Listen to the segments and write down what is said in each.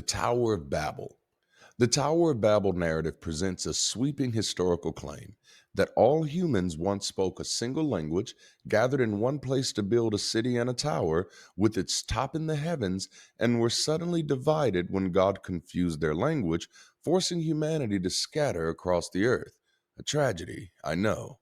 Tower of Babel. The Tower of Babel narrative presents a sweeping historical claim that all humans once spoke a single language, gathered in one place to build a city and a tower with its top in the heavens, and were suddenly divided when God confused their language, forcing humanity to scatter across the earth. A tragedy, I know.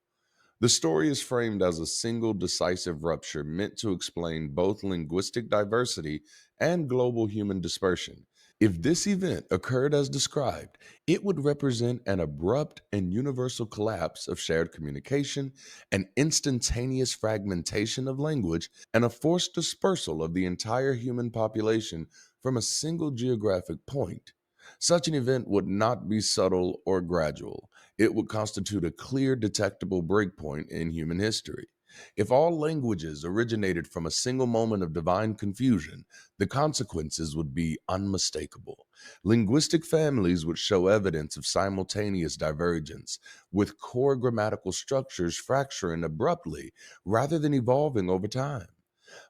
The story is framed as a single decisive rupture meant to explain both linguistic diversity and global human dispersion. If this event occurred as described, it would represent an abrupt and universal collapse of shared communication, an instantaneous fragmentation of language, and a forced dispersal of the entire human population from a single geographic point. Such an event would not be subtle or gradual. It would constitute a clear, detectable breakpoint in human history. If all languages originated from a single moment of divine confusion, the consequences would be unmistakable. Linguistic families would show evidence of simultaneous divergence, with core grammatical structures fracturing abruptly rather than evolving over time.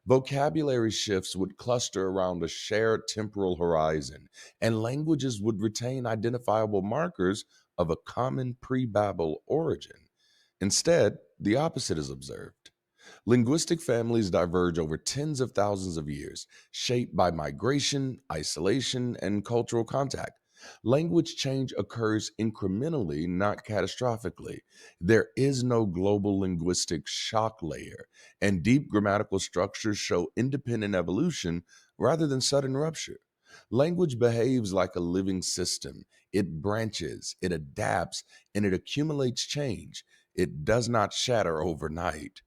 Vocabulary shifts would cluster around a shared temporal horizon, and languages would retain identifiable markers of a common pre Babel origin. Instead, the opposite is observed. Linguistic families diverge over tens of thousands of years, shaped by migration, isolation, and cultural contact. Language change occurs incrementally, not catastrophically. There is no global linguistic shock layer, and deep grammatical structures show independent evolution rather than sudden rupture. Language behaves like a living system. It branches, it adapts, and it accumulates change. It does not shatter overnight.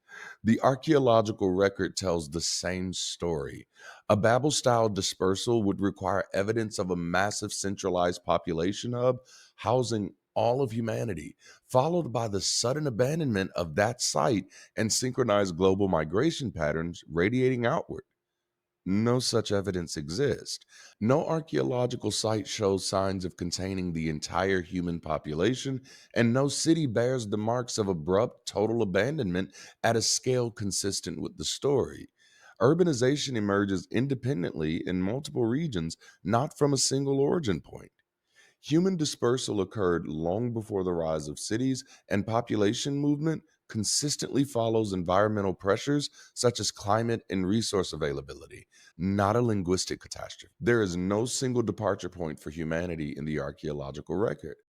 The archaeological record tells the same story. A Babel style dispersal would require evidence of a massive centralized population hub housing all of humanity, followed by the sudden abandonment of that site and synchronized global migration patterns radiating outward. No such evidence exists. No archaeological site shows signs of containing the entire human population, and no city bears the marks of abrupt, total abandonment at a scale consistent with the story. Urbanization emerges independently in multiple regions, not from a single origin point. Human dispersal occurred long before the rise of cities, and population movement consistently follows environmental pressures such as climate and resource availability, not a linguistic catastrophe. There is no single departure point for humanity in the archaeological record.